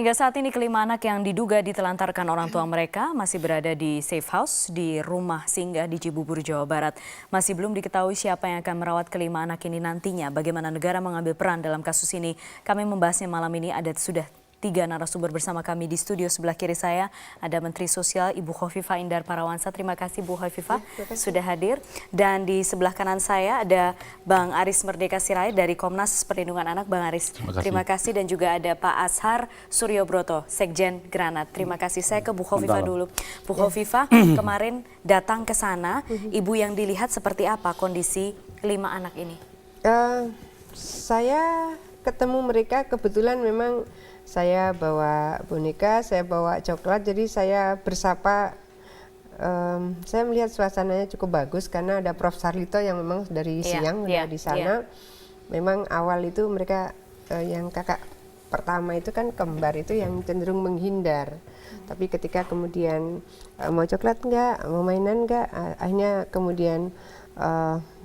Hingga saat ini kelima anak yang diduga ditelantarkan orang tua mereka masih berada di safe house di rumah singgah di Cibubur, Jawa Barat. Masih belum diketahui siapa yang akan merawat kelima anak ini nantinya. Bagaimana negara mengambil peran dalam kasus ini? Kami membahasnya malam ini sudah 3 narasumber bersama kami di studio. Sebelah kiri saya ada Menteri Sosial Ibu Khofifah Indar Parawansa. Terima kasih Bu Khofifah sudah hadir. Dan di sebelah kanan saya ada Bang Aris Merdeka Sirait dari Komnas Perlindungan Anak. Bang Aris, terima kasih. Dan juga ada Pak Ashar Suryobroto, Sekjen Granat. Terima kasih. Saya ke Bu Khofifah dulu. Bu Khofifah, kemarin datang ke sana, Ibu yang dilihat seperti apa kondisi 5 anak ini? Saya ketemu mereka, kebetulan memang saya bawa boneka, saya bawa coklat, jadi saya bersapa. Saya melihat suasananya cukup bagus karena ada Prof. Sarlito yang memang dari siang udah di sana. Memang awal itu mereka yang kakak pertama itu kan kembar itu yang cenderung menghindar. Tapi ketika kemudian mau coklat enggak, mau mainan enggak, akhirnya kemudian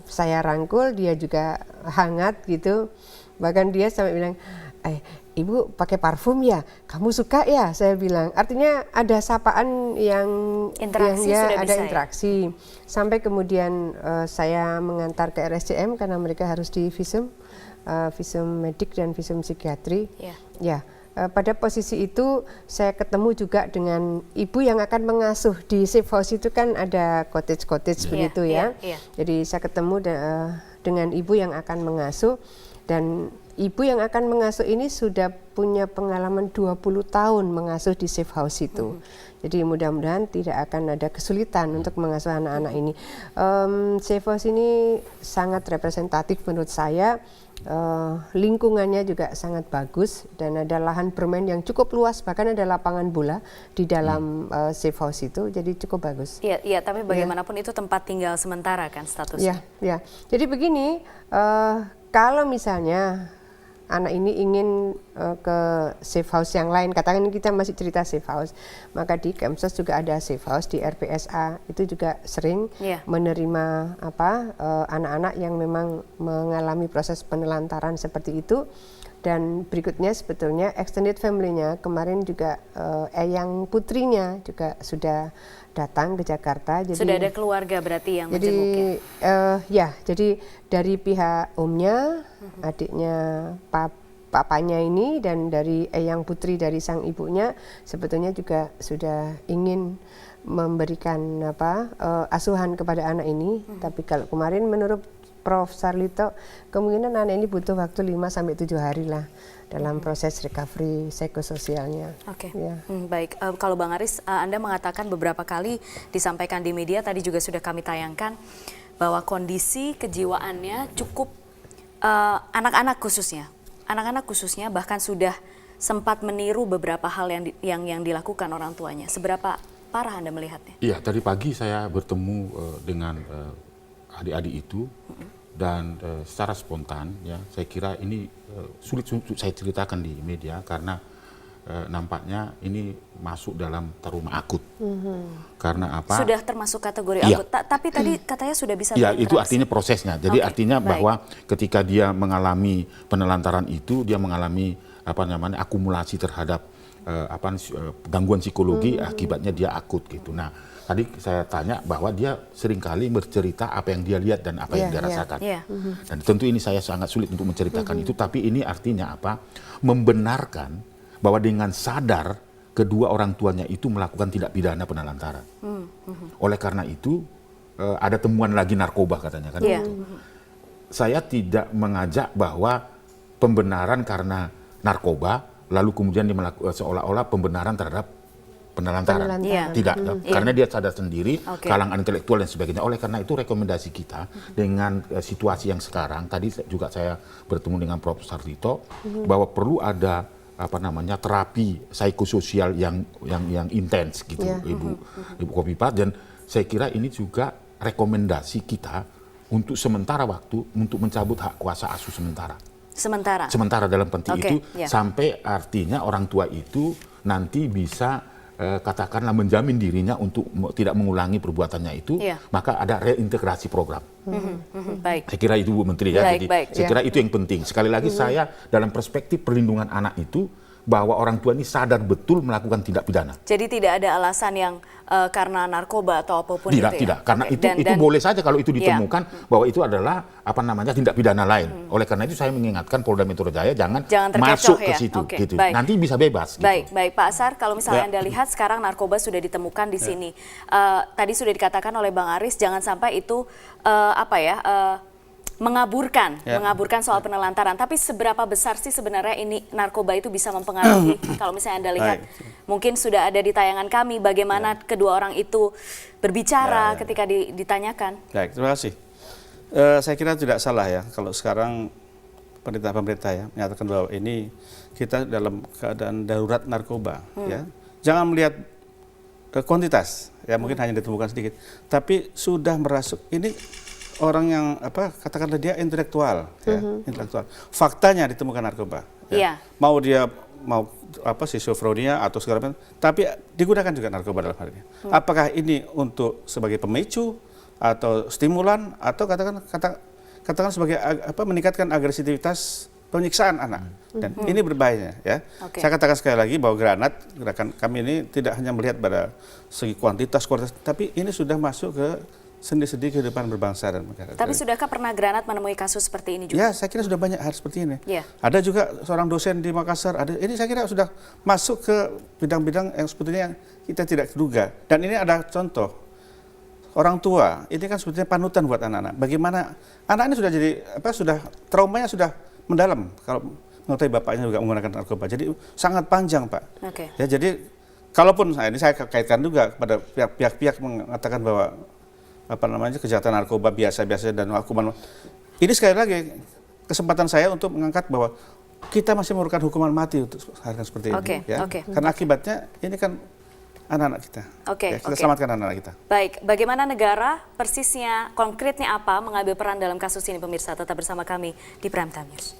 saya rangkul, dia juga hangat gitu. Bahkan dia sampai bilang, Ibu pakai parfum ya, kamu suka ya? Saya bilang, artinya ada sapaan yang interaksi, ada interaksi. Sampai kemudian saya mengantar ke RSCM karena mereka harus di visum medik dan visum psikiatri. Pada posisi itu saya ketemu juga dengan ibu yang akan mengasuh di safe house itu kan ada cottage begitu ya. Jadi saya ketemu dengan ibu yang akan mengasuh, dan ibu yang akan mengasuh ini sudah punya pengalaman 20 tahun mengasuh di safe house itu. Jadi mudah-mudahan tidak akan ada kesulitan untuk mengasuh anak-anak ini. Safe house ini sangat representatif menurut saya. Lingkungannya juga sangat bagus dan ada lahan bermain yang cukup luas, bahkan ada lapangan bola di dalam safe house itu, jadi cukup bagus. Iya, tapi bagaimanapun itu tempat tinggal sementara kan statusnya. Ya. Jadi begini, kalau misalnya anak ini ingin ke safe house yang lain, katakan kita masih cerita safe house, maka di Kemsos juga ada safe house, di RPSA itu juga sering menerima anak-anak yang memang mengalami proses penelantaran seperti itu. Dan berikutnya sebetulnya extended family-nya kemarin juga eyang putrinya juga sudah datang ke Jakarta. Jadi, sudah ada keluarga berarti yang menjenguknya? Jadi dari pihak omnya, adiknya, papanya ini, dan dari eyang putri dari sang ibunya sebetulnya juga sudah ingin memberikan asuhan kepada anak ini. Tapi kalau kemarin menurut Prof. Sarlito, kemungkinan anak ini butuh waktu 5-7 hari lah dalam proses recovery psikososialnya. Oke. Baik, kalau Bang Aris, Anda mengatakan beberapa kali disampaikan di media, tadi juga sudah kami tayangkan, bahwa kondisi kejiwaannya cukup anak-anak khususnya bahkan sudah sempat meniru beberapa hal yang dilakukan orang tuanya. Seberapa parah Anda melihatnya? Iya, tadi pagi saya bertemu dengan adik-adik itu, dan secara spontan ya saya kira ini sulit untuk saya ceritakan di media karena nampaknya ini masuk dalam trauma akut. Karena apa? Sudah termasuk kategori akut. Tapi tadi katanya sudah bisa berinteraksi. Iya, itu artinya prosesnya. Jadi artinya bahwa ketika dia mengalami penelantaran itu, dia mengalami akumulasi terhadap gangguan psikologi, akibatnya dia akut gitu. Nah, tadi saya tanya bahwa dia seringkali bercerita apa yang dia lihat dan apa yang dia rasakan. Dan tentu ini saya sangat sulit untuk menceritakan itu, tapi ini artinya apa? Membenarkan bahwa dengan sadar kedua orang tuanya itu melakukan tindak pidana penelantaran. Oleh karena itu ada temuan lagi narkoba katanya kan. Saya tidak mengajak bahwa pembenaran karena narkoba lalu kemudian dia melakukan seolah-olah pembenaran terhadap penelantaran. Tidak, karena dia sadar sendiri, kalangan intelektual dan sebagainya. Oleh karena itu rekomendasi kita dengan situasi yang sekarang, tadi juga saya bertemu dengan Prof. Sarlito, bahwa perlu ada terapi psikososial yang intens gitu, Ibu Khofifah, dan saya kira ini juga rekomendasi kita untuk sementara waktu untuk mencabut hak kuasa asuh sementara dalam penting itu sampai artinya orang tua itu nanti bisa katakanlah menjamin dirinya untuk tidak mengulangi perbuatannya itu, maka ada reintegrasi program. Baik. Saya kira itu Bu Menteri ya. Jadi saya kira itu yang penting. Sekali lagi saya dalam perspektif perlindungan anak itu bahwa orang tua ini sadar betul melakukan tindak pidana. Jadi tidak ada alasan yang karena narkoba atau apapun Tidak, itu ya? tidak. Karena Oke. itu boleh saja kalau itu ditemukan Iya. bahwa itu adalah tindak pidana lain. Oleh karena itu saya mengingatkan Polda Metro Jaya jangan terkecoh masuk ke ya? situ. Oke, Gitu. baik. Nanti bisa bebas. Baik, Gitu. baik Pak Asar, kalau misalnya Ya. Anda lihat sekarang narkoba sudah ditemukan di sini. Tadi sudah dikatakan oleh Bang Aris, jangan sampai itu mengaburkan soal penelantaran. Tapi seberapa besar sih sebenarnya ini narkoba itu bisa mempengaruhi? Kalau misalnya Anda lihat, mungkin sudah ada di tayangan kami bagaimana kedua orang itu berbicara ketika ditanyakan. Baik, terima kasih. Saya kira tidak salah ya kalau sekarang pemerintah ya menyatakan bahwa ini kita dalam keadaan darurat narkoba. Ya, jangan melihat kuantitas, ya mungkin hanya ditemukan sedikit, tapi sudah merasuk ini. Orang yang katakanlah dia intelektual, intelektual. Faktanya ditemukan narkoba. Ya. Mau dia schizofrenia atau segala macam, tapi digunakan juga narkoba dalam hal ini. Apakah ini untuk sebagai pemicu atau stimulan atau katakan sebagai meningkatkan agresivitas penyiksaan anak. Dan ini berbahayanya ya. Saya katakan sekali lagi bahwa gerakan kami ini tidak hanya melihat pada segi kuantitas, tapi ini sudah masuk ke sendi-sendi kehidupan berbangsa dan negara. Tapi sudahkah pernah Granat menemui kasus seperti ini juga? Ya, saya kira sudah banyak hal seperti ini. Ya. Ada juga seorang dosen di Makassar, ini saya kira sudah masuk ke bidang-bidang yang sebetulnya kita tidak duga. Dan ini ada contoh, orang tua, ini kan sebetulnya panutan buat anak-anak. Bagaimana anak ini sudah jadi, traumanya sudah mendalam, kalau mengetahui bapaknya juga menggunakan narkoba. Jadi sangat panjang, Pak. Oke. Ya, jadi, kalaupun, ini saya kaitkan juga kepada pihak-pihak mengatakan bahwa kejahatan narkoba biasa-biasa dan hukuman. Ini sekali lagi kesempatan saya untuk mengangkat bahwa kita masih memerlukan hukuman mati untuk hal seperti ini. Ya. Karena akibatnya ini kan anak-anak kita. Kita selamatkan anak-anak kita. Baik, bagaimana negara persisnya, konkretnya apa mengambil peran dalam kasus ini pemirsa? Tetap bersama kami di Prime Time News.